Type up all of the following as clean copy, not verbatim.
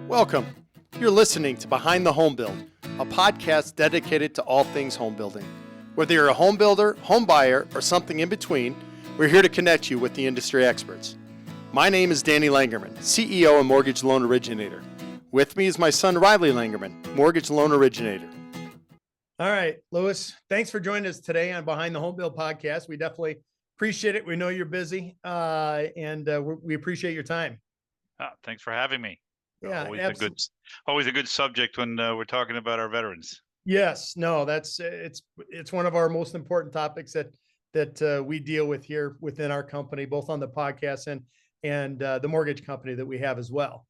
Welcome. You're listening to Behind the Home Build, a podcast dedicated to all things home building. Whether you're a home builder, home buyer, or something in between, we're here to connect you with the industry experts. My name is Danny Langerman, CEO and Mortgage Loan Originator. With me is my son Riley Langerman, Mortgage Loan Originator. All right, Luis, thanks for joining us today on Behind the Home Build podcast. We definitely appreciate it. We know you're busy, and we appreciate your time. Thanks for having me. Yeah, always a good subject when we're talking about our veterans. Yes, no, that's it's one of our most important topics that we deal with here within our company, both on the podcast and the mortgage company that we have as well.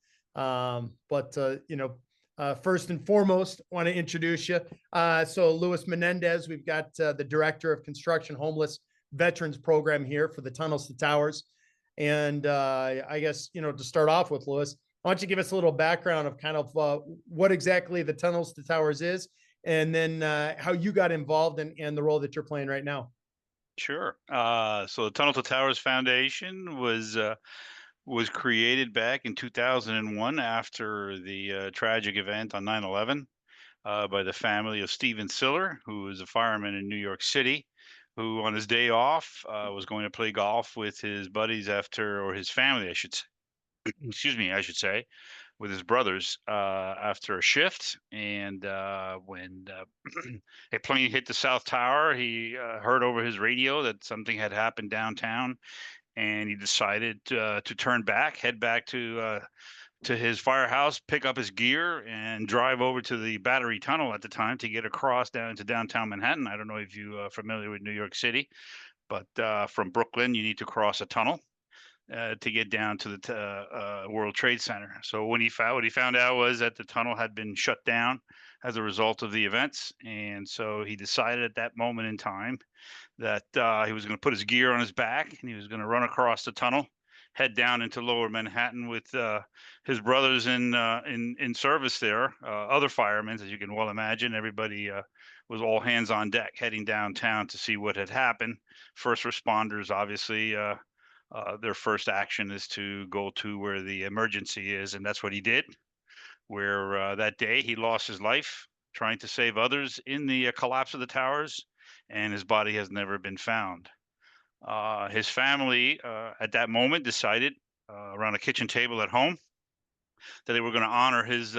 First and foremost, want to introduce you. So Luis Menendez, we've got the Director of Construction Homeless Veterans Program here for the Tunnels to Towers. And I guess, to start off with, Luis, why don't you give us a little background of kind of what exactly the Tunnels to Towers is, and then how you got involved and the role that you're playing right now. Sure. So the Tunnel to Towers Foundation was created back in 2001 after the tragic event on 9/11 by the family of Stephen Siller, who was a fireman in New York City, who on his day off was going to play golf with his buddies or his family, I should say. I should say, with his brothers after a shift. And when a plane hit the South Tower, he heard over his radio that something had happened downtown, and he decided to head back to his firehouse, pick up his gear, and drive over to the Battery Tunnel at the time to get across down into downtown Manhattan. I don't know if you are familiar with New York City, but from Brooklyn, you need to cross a tunnel to get down to the World Trade Center. So what he found out was that the tunnel had been shut down as a result of the events, and so he decided at that moment in time that he was going to put his gear on his back and he was going to run across the tunnel, head down into Lower Manhattan with his brothers in service there, other firemen, as you can well imagine. Everybody was all hands on deck, heading downtown to see what had happened. First responders, obviously. Their first action is to go to where the emergency is, and that's what he did. Where that day he lost his life trying to save others in the collapse of the towers, and his body has never been found. His family at that moment decided around a kitchen table at home that they were going to honor his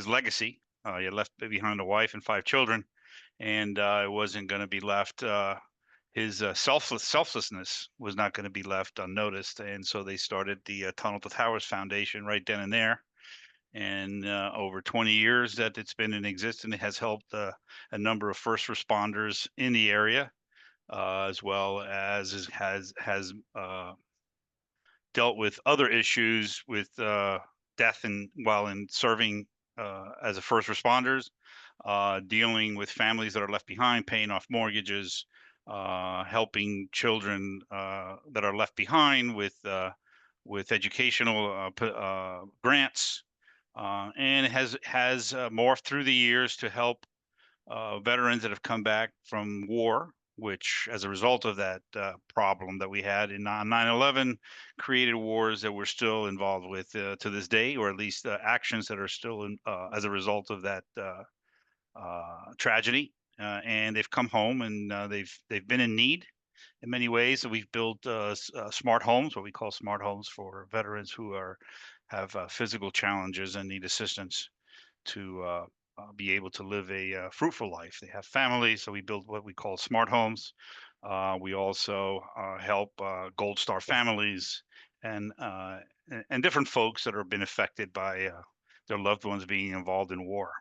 legacy. He had left behind a wife and 5 children, and it wasn't going to be left. His selflessness was not going to be left unnoticed, and so they started the Tunnel to Towers Foundation right then and there. And over 20 years that it's been in existence, it has helped a number of first responders in the area, as well as has dealt with other issues with death while in serving as a first responders, dealing with families that are left behind, paying off mortgages, helping children that are left behind with educational grants, and it has morphed through the years to help veterans that have come back from war, which, as a result of that problem that we had in 9/11, created wars that we're still involved with to this day, or at least actions that are still as a result of that tragedy. And they've come home, and they've been in need in many ways. So we've built smart homes, what we call smart homes, for veterans who have physical challenges and need assistance to be able to live a fruitful life. They have families, so we build what we call smart homes. We also help Gold Star families and different folks that have been affected by their loved ones being involved in war.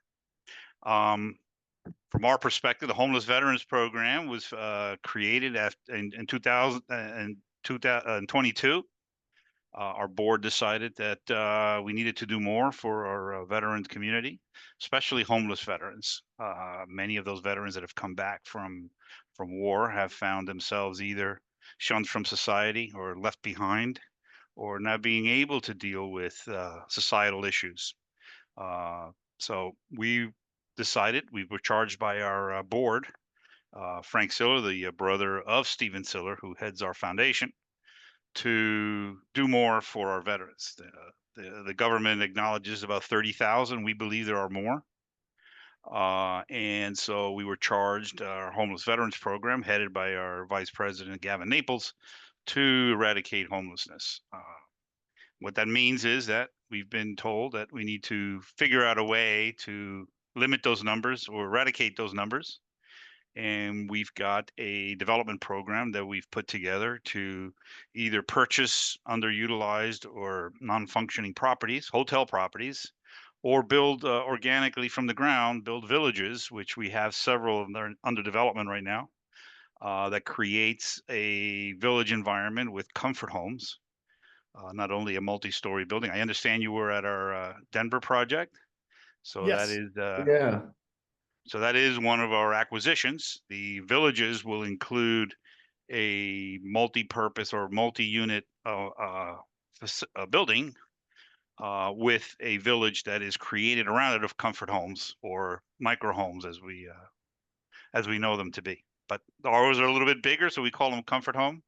From our perspective, the Homeless Veterans Program was created in 2022. Our board decided that we needed to do more for our veterans community, especially homeless veterans. Many of those veterans that have come back from war have found themselves either shunned from society or left behind, or not being able to deal with societal issues. So we were charged by our board, Frank Siller, the brother of Stephen Siller, who heads our foundation, to do more for our veterans. The government acknowledges about 30,000. We believe there are more. And so we were charged, our homeless veterans program, headed by our Vice President Gavin Naples, to eradicate homelessness. What that means is that we've been told that we need to figure out a way to limit those numbers or eradicate those numbers. And we've got a development program that we've put together to either purchase underutilized or non-functioning properties, hotel properties, or build organically from the ground, build villages, which we have several of them under development right now. That creates a village environment with comfort homes, not only a multi-story building. I understand you were at our Denver project, so that Yes. is Yeah. one of our acquisitions. The villages will include a multi-purpose or multi-unit building with a village that is created around it of comfort homes or micro homes, as we know them to be. But ours are a little bit bigger, so we call them comfort home.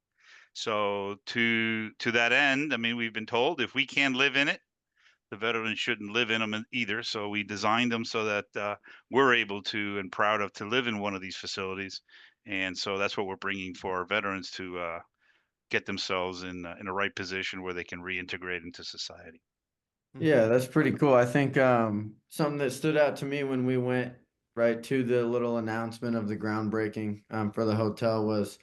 So to that end, I mean, we've been told if we can't live in it, the veterans shouldn't live in them either. So we designed them so that we're able to and proud of to live in one of these facilities. And so that's what we're bringing for our veterans to get themselves in a right position where they can reintegrate into society. Yeah, that's pretty cool. I think something that stood out to me when we went right to the little announcement of the groundbreaking for the hotel was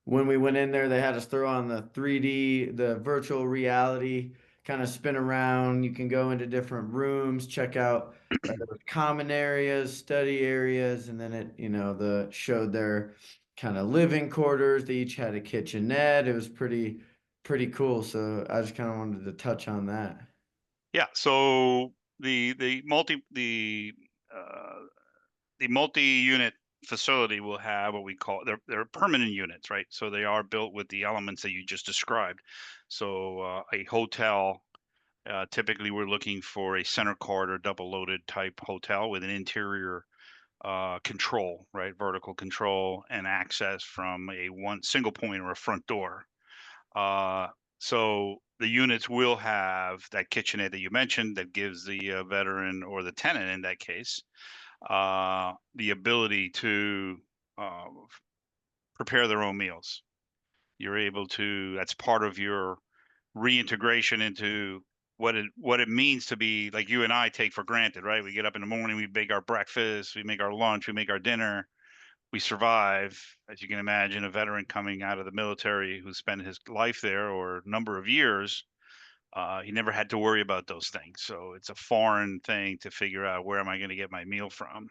when we went in there, they had us throw on the 3D, the virtual reality, kind of spin around. You can go into different rooms, check out the common areas, study areas, and then the showed their kind of living quarters. They each had a kitchenette. It was pretty cool. So I just kind of wanted to touch on that. Yeah. So uh, the multi-unit facility will have what we call they're permanent units, right? So they are built with the elements that you just described. So a hotel, typically we're looking for a center corridor, double loaded type hotel with an interior control, right? Vertical control and access from a one single point or a front door. Uh, so the units will have that kitchenette that you mentioned that gives the veteran or the tenant in that case the ability to uh, prepare their own meals. You're able to. That's part of your reintegration into what it means to be like you and I take for granted, right? We get up in the morning, we make our breakfast, we make our lunch, we make our dinner, we survive. As you can imagine, a veteran coming out of the military who spent his life there or a number of years, he never had to worry about those things. So it's a foreign thing to figure out where am I going to get my meal from.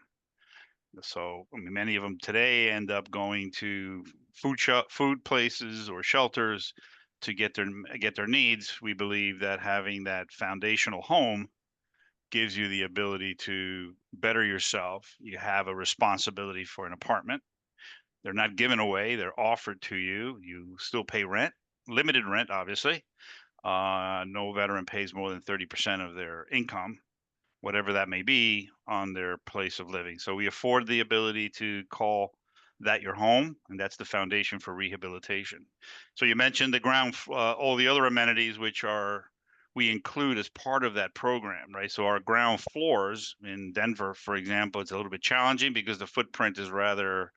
So, I mean, many of them today end up going to food places or shelters to get their needs. We believe that having that foundational home gives you the ability to better yourself. You have a responsibility for an apartment. They're not given away; they're offered to you. You still pay rent, limited rent, obviously. No veteran pays more than 30% of their income, whatever that may be, on their place of living. So we afford the ability to call that your home, and that's the foundation for rehabilitation. So you mentioned the all the other amenities, which are we include as part of that program, right? So our ground floors in Denver, for example, it's a little bit challenging because the footprint is rather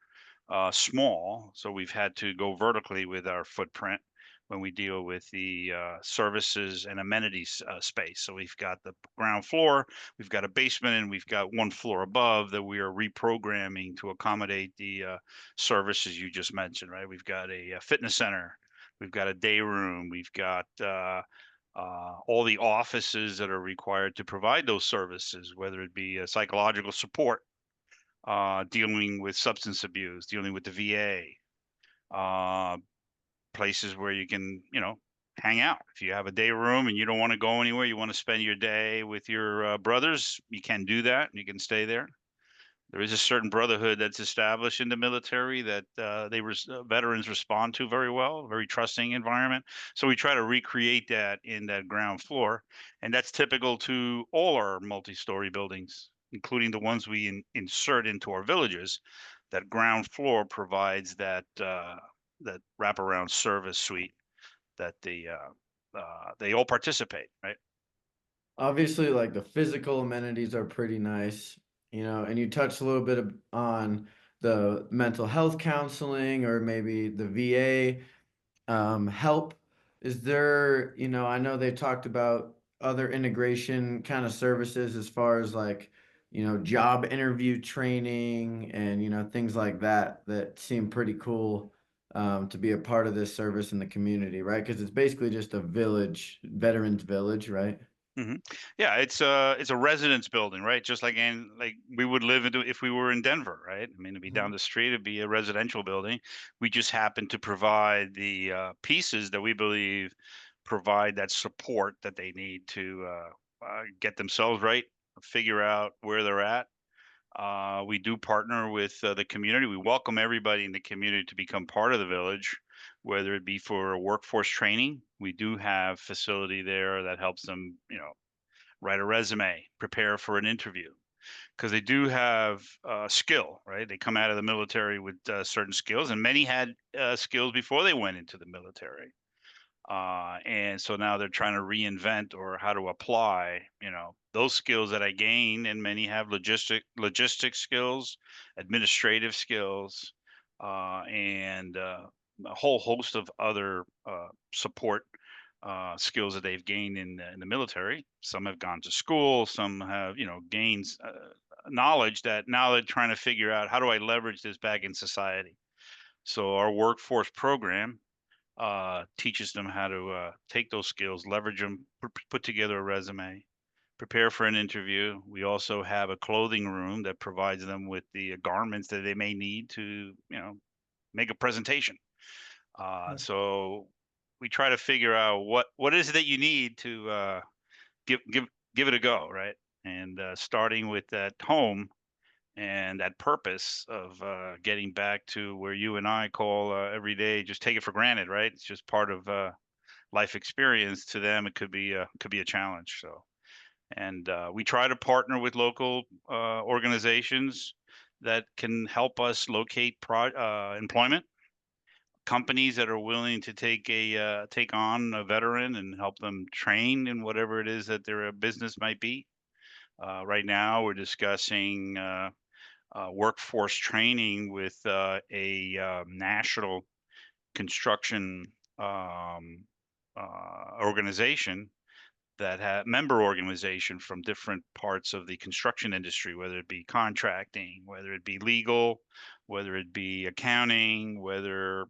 small. So we've had to go vertically with our footprint when we deal with the services and amenities space. So we've got the ground floor, we've got a basement, and we've got one floor above that we are reprogramming to accommodate the services you just mentioned, right? We've got a fitness center, we've got a day room, we've got all the offices that are required to provide those services, whether it be psychological support, dealing with substance abuse, dealing with the VA, uh, places where you can, hang out. If you have a day room and you don't want to go anywhere, you want to spend your day with your brothers, you can do that. And you can stay there. There is a certain brotherhood that's established in the military that veterans respond to very well, very trusting environment. So we try to recreate that in that ground floor, and that's typical to all our multi-story buildings, including the ones we insert into our villages. That ground floor provides that wraparound service suite that they all participate, right? obviously like the physical amenities are pretty nice, and you touched a little bit on the mental health counseling or maybe the VA help. Is there, I know they talked about other integration kind of services as far as like, job interview training and, things like that that seem pretty cool to be a part of this service in the community, right? Because it's basically just a village, veterans village, right? Hmm. Yeah, it's a residence building, right? Just like we would live into if we were in Denver, right? I mean, it'd be down the street, it'd be a residential building. We just happen to provide the pieces that we believe provide that support that they need to get themselves right, figure out where they're at. We do partner with the community. We welcome everybody in the community to become part of the village, whether it be for workforce training. We do have facility there that helps them, write a resume, prepare for an interview, because they do have skill, right? They come out of the military with certain skills, and many had skills before they went into the military. And so now they're trying to reinvent or how to apply, those skills that I gained, and many have logistic skills, administrative skills, and a whole host of other support skills that they've gained in the military. Some have gone to school, some have, gained knowledge that now they're trying to figure out, how do I leverage this back in society? So our workforce program teaches them how to take those skills, leverage them, put together a resume, prepare for an interview. We also have a clothing room that provides them with the garments that they may need to, make a presentation. Yeah. So we try to figure out what is it that you need to give give give it a go, right? And starting with that home and that purpose of getting back to where you and I call every day, just take it for granted, right? It's just part of life experience. To them, it could be a challenge. So, and we try to partner with local organizations that can help us locate employment, companies that are willing to take on a veteran and help them train in whatever it is that their business might be. Right now, we're discussing workforce training with a national construction um, organization that member organization from different parts of the construction industry, whether it be contracting, whether it be legal, whether it be accounting, whether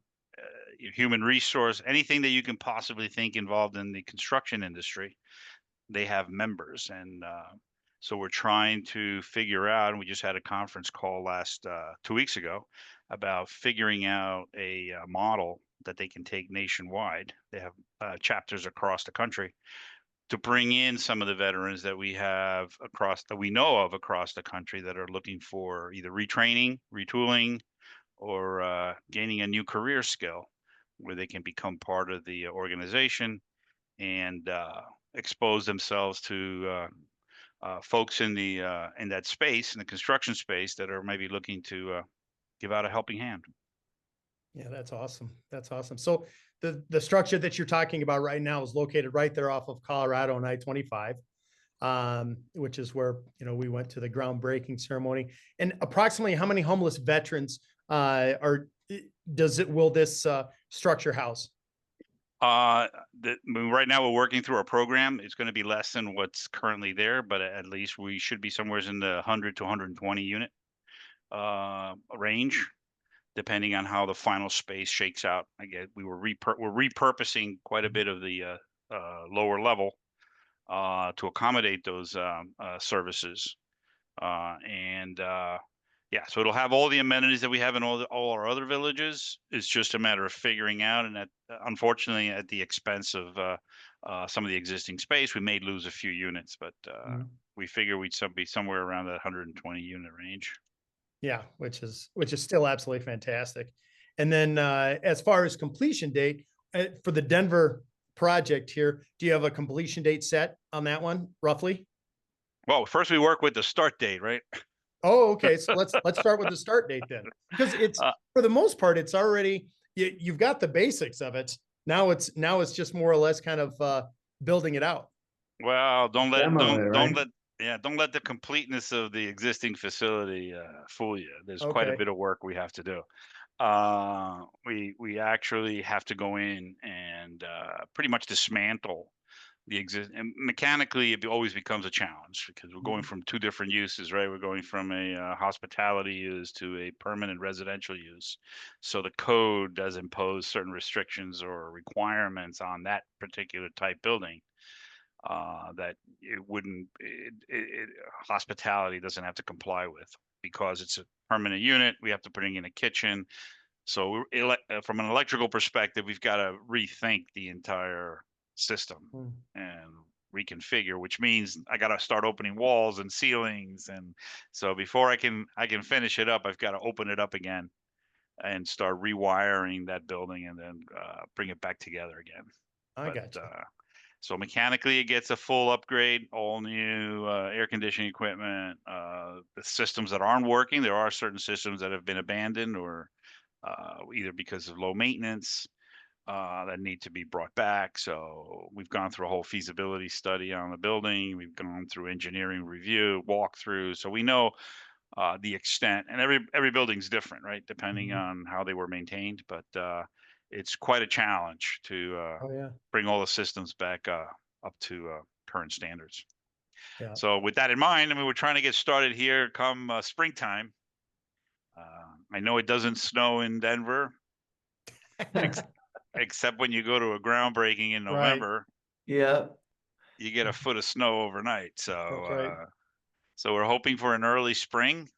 human resource, anything that you can possibly think involved in the construction industry. They have members, and so we're trying to figure out, and we just had a conference call last 2 weeks ago about figuring out a model that they can take nationwide. They have chapters across the country to bring in some of the veterans that we have that we know of across the country that are looking for either retraining, retooling, or gaining a new career skill where they can become part of the organization and expose themselves to folks in that space, in the construction space, that are maybe looking to give out a helping hand. Yeah, that's awesome. That's awesome. So the structure that you're talking about right now is located right there off of Colorado and I-25, which is where, we went to the groundbreaking ceremony. And approximately how many homeless veterans will this structure house? I mean, right now we're working through our program. It's going to be less than what's currently there, but at least we should be somewhere in the 100 to 120 unit range, depending on how the final space shakes out. Again, we're repurposing quite a bit of the lower level to accommodate those services, and yeah, so it'll have all the amenities that we have in all our other villages. It's just a matter of figuring out, and unfortunately, at the expense of some of the existing space, we may lose a few units, but we figure we'd be somewhere around that 120 unit range. Yeah, which is still absolutely fantastic. And then as far as completion date for the Denver project here, do you have a completion date set on that one, roughly? Well, first we work with the start date, right? Oh, okay. So let's start with the start date then, because it's for the most part, it's already you've got the basics of it. Now it's just more or less kind of building it out. Well, Demo it, right? don't let the completeness of the existing facility fool you. There's quite a Okay. bit of work we have to do. We actually have to go in and pretty much dismantle the exist. And mechanically, it always becomes a challenge because we're going Mhm. from two different uses, right? We're going from a hospitality use to a permanent residential use. So the code does impose certain restrictions or requirements on that particular type building that it wouldn't hospitality doesn't have to comply with because it's a permanent unit. We have to put in a kitchen. So from an electrical perspective, we've got to rethink the entire system Mm. and reconfigure, which means I got to start opening walls and ceilings. And so before I can finish it up, I've got to open it up again and start rewiring that building and then bring it back together again. I But got you. so mechanically, it gets a full upgrade, all new air conditioning equipment. The systems that aren't working, there are certain systems that have been abandoned or either because of low maintenance that need to be brought back. So we've gone through a whole feasibility study on the building. We've gone through engineering review, walkthrough. So we know the extent, and every building's different, right? Depending Mhm. on how they were maintained. But it's quite a challenge to Oh yeah. bring all the systems back up to current standards. Yeah. So with that in mind, I mean, we're trying to get started here come springtime. I know it doesn't snow in Denver, ex- except when you go to a groundbreaking in Right. November, Yeah. you get a foot of snow overnight. That's right. So we're hoping for an early spring.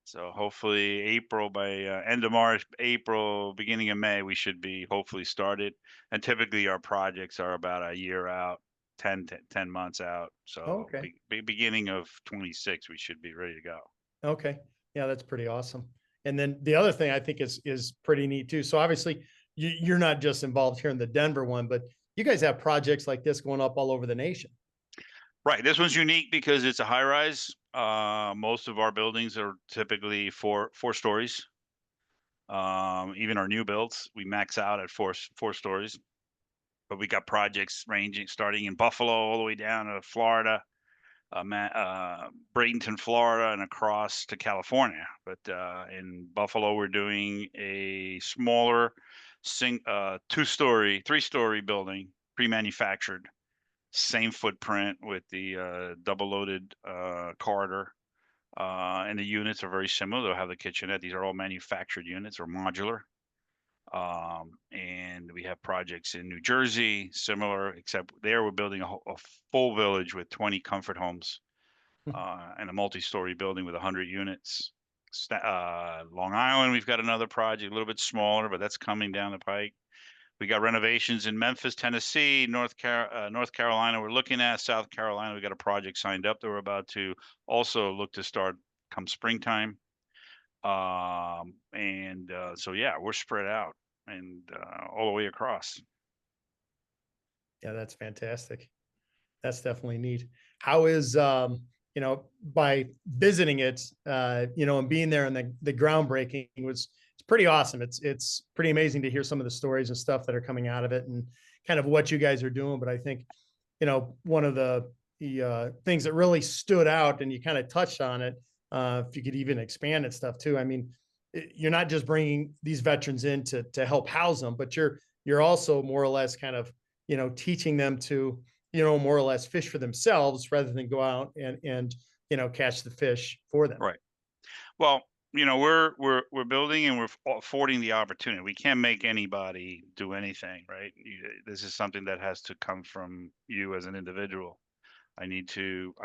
So hopefully April by end of March, April, beginning of May, we should be hopefully started. And typically our projects are about a year out, 10 months out. So Okay. beginning of 26, we should be ready to go. Okay. Yeah, that's pretty awesome. And then the other thing I think is pretty neat too. So obviously you're not just involved here in the Denver one, but you guys have projects like this going up all over the nation. Right. This one's unique because it's a high rise. Most of our buildings are typically four stories. Even our new builds, we max out at four stories. But we got projects ranging starting in Buffalo all the way down to Florida, Bradenton, Florida, and across to California. But in Buffalo, we're doing a smaller, two-story, three-story building, pre-manufactured, same footprint with the double-loaded corridor. And the units are very similar. They'll have the kitchenette. These are all manufactured units or modular. And we have projects in New Jersey, similar, except there we're building a full village with 20 comfort homes and a multi-story building with 100 units. Long Island, we've got another project, a little bit smaller, but that's coming down the pike. We got renovations in Memphis, Tennessee, North Carolina. We're looking at South Carolina. We got a project signed up that we're about to also look to start come springtime. And so yeah, we're spread out and all the way across. Yeah, that's fantastic. That's definitely neat. How is by visiting it, and being there and the groundbreaking was it's pretty awesome. It's pretty amazing to hear some of the stories and stuff that are coming out of it and kind of what you guys are doing. But I think, one of the things that really stood out, and you kind of touched on it, if you could even expand it stuff too. I mean, you're not just bringing these veterans in to help house them, but you're also more or less kind of, teaching them to, more or less fish for themselves rather than go out and catch the fish for them. Right. Well, we're building and we're affording the opportunity. We can't make anybody do anything, right? This is something that has to come from you as an individual. I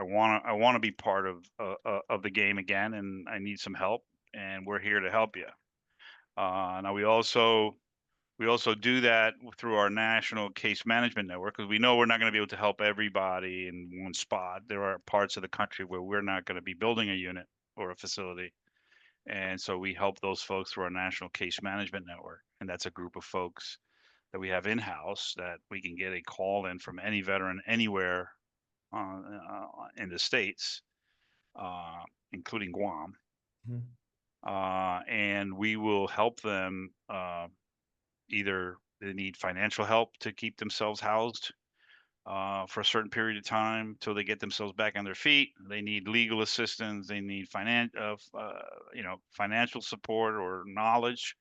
want to be part of the game again, and I need some help, and we're here to help you. Now we also do that through our national case management network because we know we're not going to be able to help everybody in one spot. There are parts of the country where we're not going to be building a unit or a facility. And so we help those folks through our national case management network. And that's a group of folks that we have in house that we can get a call in from any veteran anywhere in the States, uh, including Guam. Mhm. And we will help them either they need financial help to keep themselves housed, for a certain period of time until they get themselves back on their feet. They need legal assistance. They need financial support or knowledge.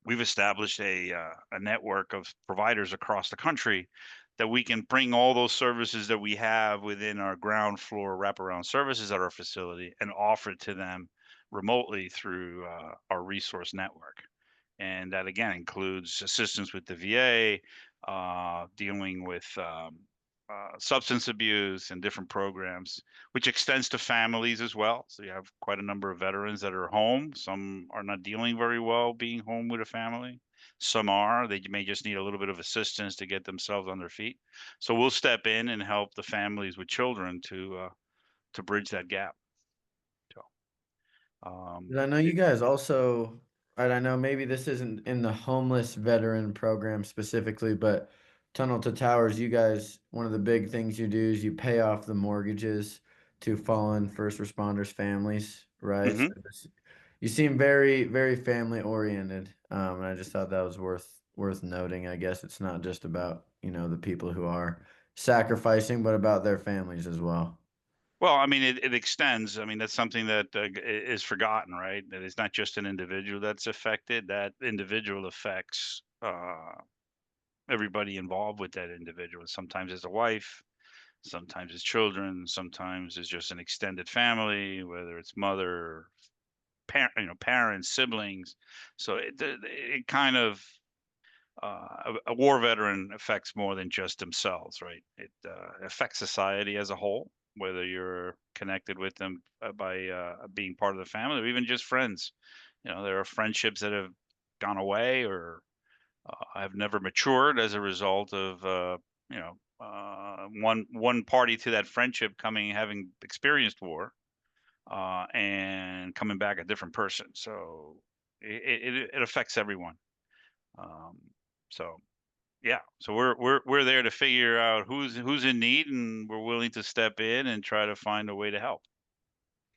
We've established a network of providers across the country that we can bring all those services that we have within our ground floor wraparound services at our facility and offer it to them remotely through our resource network. And that again includes assistance with the VA, dealing with substance abuse and different programs, which extends to families as well. So you have quite a number of veterans that are home. Some are not dealing very well being home with a family. Some are. They may just need a little bit of assistance to get themselves on their feet. So we'll step in and help the families with children to bridge that gap. So, And I know you guys also, right? I know maybe this isn't in the homeless veteran program specifically, but Tunnel to Towers, you guys, one of the big things you do is you pay off the mortgages to fallen first responders' families, right? So mhm. you seem very, very family oriented, and I just thought that was worth noting. I guess it's not just about the people who are sacrificing, but about their families as well. Well, I mean, it extends. I mean, that's something that is forgotten, right? That it's not just an individual that's affected. That individual affects everybody involved with that individual. Sometimes it's a wife, sometimes it's children, sometimes it's just an extended family, whether it's mother, parents, siblings. So it kind of a war veteran affects more than just themselves, right? It affects society as a whole, whether you're connected with them by being part of the family or even just friends. There are friendships that have gone away or have never matured as a result of one party to that friendship having experienced war and coming back a different person. So it affects everyone. Um, so yeah, so we're there to figure out who's in need, and we're willing to step in and try to find a way to help.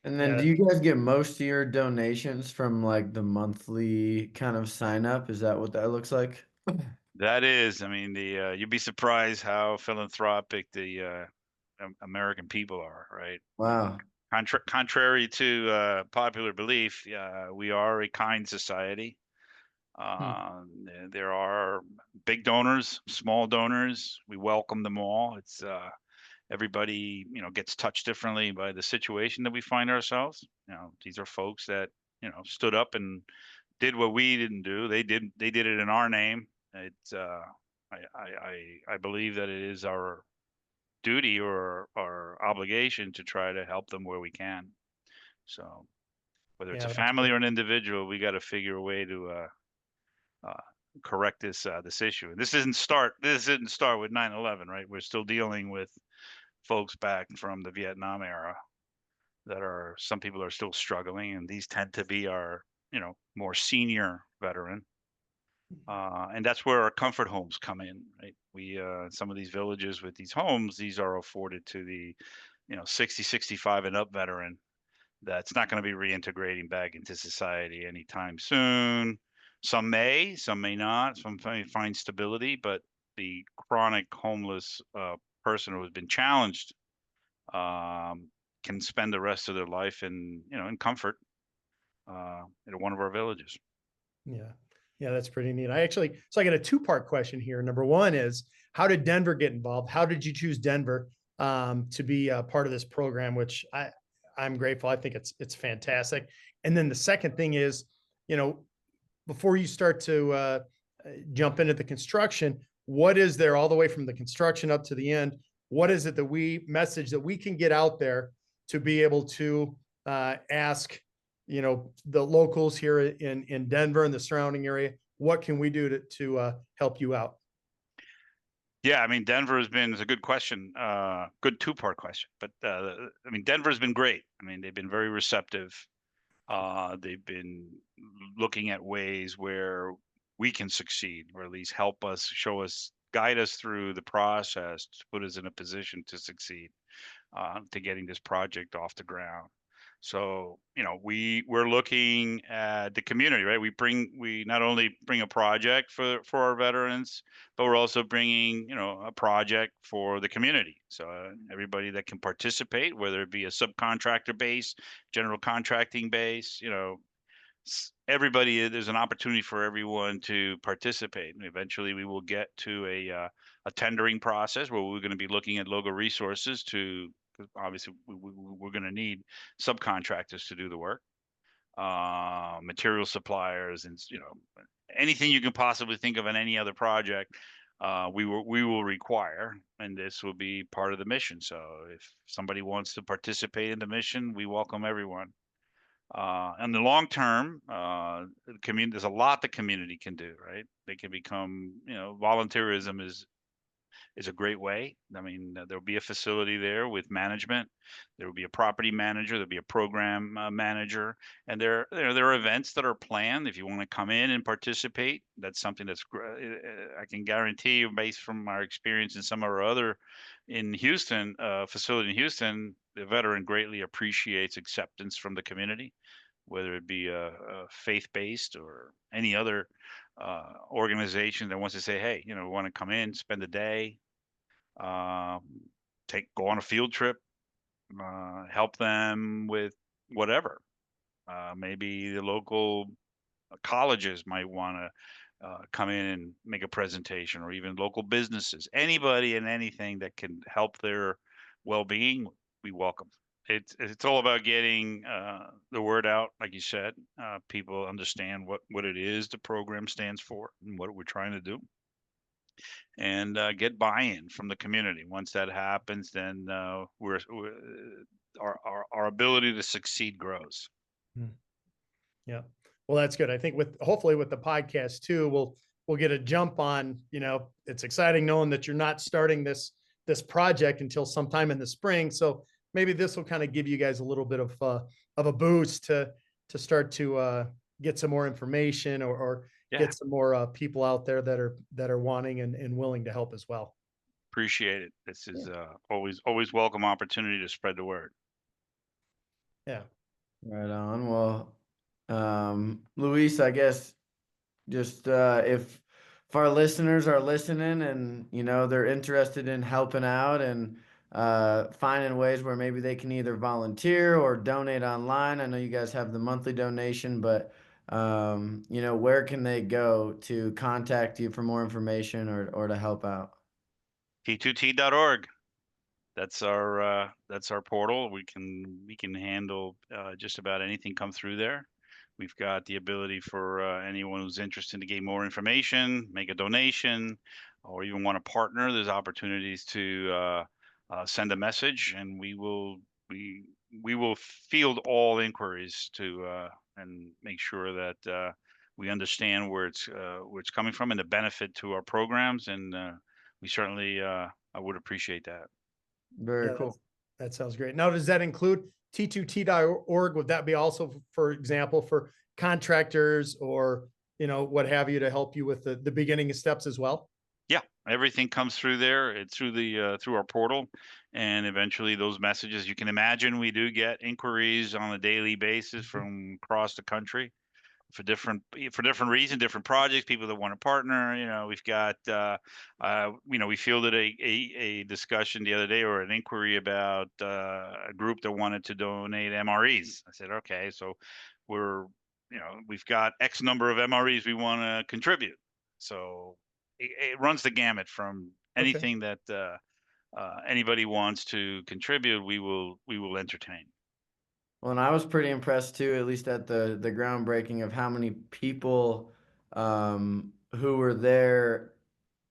And then Yeah. do you guys get most of your donations from like the monthly kind of sign up? Is that what that looks like? That is, I mean, you'd be surprised how philanthropic the American people are, right? Wow. Contrary to popular belief, we are a kind society. There are big donors, small donors. We welcome them all. It's everybody, gets touched differently by the situation that we find ourselves. These are folks that stood up and did what we didn't do. They did it in our name. It's I believe that it is our duty or our obligation to try to help them where we can. So whether it's Yeah, a that's family great. or an individual, we got to figure a way to uh, correct this issue. And this didn't start with 9/11, right? We're still dealing with folks back from the Vietnam era some people are still struggling, and these tend to be our more senior veteran. And that's where our comfort homes come in, right? We some of these villages with these homes, these are afforded to the 60, 65 and up veteran that's not going to be reintegrating back into society anytime soon. Some may not, some may find stability, but the chronic homeless person who has been challenged um, can spend the rest of their life in comfort in one of our villages. Yeah. Yeah, that's pretty neat. So I got a two-part question here. Number one is, how did Denver get involved? How did you choose Denver to be a part of this program, which I'm grateful. I think it's fantastic. And then the second thing is, you know, before you start to jump into the construction, what is there all the way from the construction up to the end? What is it message that we can get out there to be able to ask, the locals here in Denver and the surrounding area, what can we do to help you out? Yeah, I mean, it's a good question, good two-part question. But I mean, Denver's been great. I mean, they've been very receptive. They've been looking at ways where we can succeed, or at least help us, guide us through the process to put us in a position to succeed, to getting this project off the ground. So, we're looking at the community, right? We not only bring a project for our veterans, but we're also bringing, a project for the community. So everybody that can participate, whether it be a subcontractor base, general contracting base, everybody, there's an opportunity for everyone to participate. And eventually we will get to a tendering process where we're going to be looking at local resources to, 'cause obviously we're going to need subcontractors to do the work, material suppliers, and anything you can possibly think of in any other project. We will require, and this will be part of the mission. So if somebody wants to participate in the mission, we welcome everyone. In the long term, the community, there's a lot the community can do, right? They can become, volunteerism is a great way. I mean, there'll be a facility there with management. There will be a property manager. There'll be a program manager, and there are events that are planned. If you want to come in and participate, that's something I can guarantee you, based from our experience in some of our other in Houston facility in Houston, the veteran greatly appreciates acceptance from the community, whether it be a faith-based or any other organization that wants to say, hey, we want to come in, spend a day, uh, go on a field trip, help them with whatever. Maybe the local colleges might want to come in and make a presentation, or even local businesses. Anybody and anything that can help their well-being, we welcome. It's all about getting the word out, like you said. People understand what it is the program stands for and what we're trying to do, and get buy-in from the community. Once that happens, then our ability to succeed grows. Yeah. Well, that's good. I think hopefully with the podcast too, we'll get a jump on, it's exciting knowing that you're not starting this project until sometime in the spring. So maybe this will kind of give you guys a little bit of a boost to start to get some more information, or Yeah. get some more people out there that are wanting and willing to help as well. Appreciate it. This is always welcome opportunity to spread the word. Right on. Well, Luis, I guess just if our listeners are listening and they're interested in helping out and finding ways where maybe they can either volunteer or donate online. I know you guys have the monthly donation, but where can they go to contact you for more information or to help out? T2T.org. That's our portal. We can handle just about anything come through there. We've got the ability for anyone who's interested to gain more information, make a donation, or even want to partner. There's opportunities to send a message, and we will field all inquiries to and make sure that we understand where it's coming from and the benefit to our programs. And we certainly I would appreciate that. Very cool. That sounds great. Now, does that include T2T.org? Would that be also, for example, for contractors or, what have you, to help you with the beginning steps as well? Yeah, everything comes through there. It's through our portal, and eventually those messages, you can imagine, we do get inquiries on a daily basis from across the country for different reasons, different projects, people that want to partner. We've got we fielded a discussion the other day, or an inquiry about a group that wanted to donate MREs. I said, okay, so we've got X number of MREs we want to contribute. So it runs the gamut from anything that anybody wants to contribute, we will entertain. Well, and I was pretty impressed too, at least at the groundbreaking, of how many people who were there.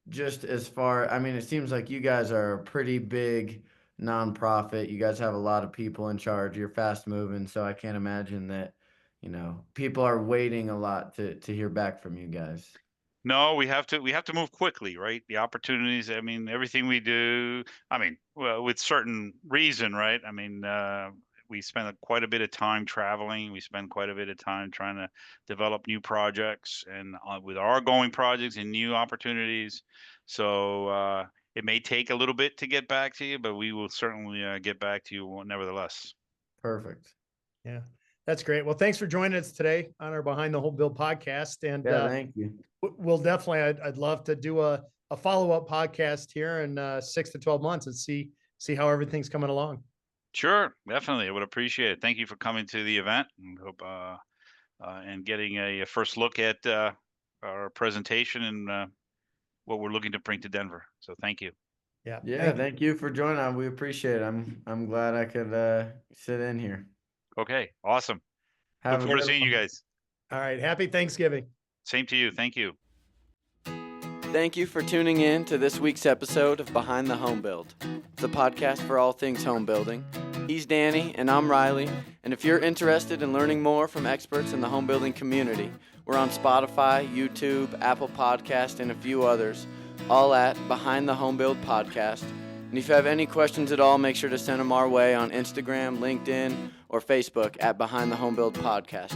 Just as far, I mean, it seems like you guys are a pretty big nonprofit. You guys have a lot of people in charge. You're fast moving, so I can't imagine that, people are waiting a lot to hear back from you guys. No, we have to move quickly, right? The opportunities, I mean, everything we do, I mean, well, with certain reason, right? I mean, we spend quite a bit of time traveling. We spend quite a bit of time trying to develop new projects, and with our ongoing projects and new opportunities. So it may take a little bit to get back to you, but we will certainly get back to you nevertheless. Perfect. Yeah, that's great. Well, thanks for joining us today on our Behind the Home Build podcast. And Yeah, thank you. we'll definitely, I'd love to do a follow-up podcast here in 6 to 12 months and see how everything's coming along. Sure, definitely. I would appreciate it. Thank you for coming to the event and hope and getting a first look at our presentation and what we're looking to bring to Denver. So thank you. Yeah. Yeah, thank you for joining us. We appreciate it. I'm glad I could sit in here. Okay, awesome. Have Look a forward to good seeing you one. guys. All right. Happy Thanksgiving. Same to you. Thank you. Thank you for tuning in to this week's episode of Behind the Home Build. It's a podcast for all things home building. He's Danny and I'm Riley, and if you're interested in learning more from experts in the home building community, we're on Spotify, YouTube, Apple Podcast, and a few others, all at Behind the Home Build Podcast. And if you have any questions at all, make sure to send them our way on Instagram, LinkedIn, or Facebook at Behind the Home Build Podcast.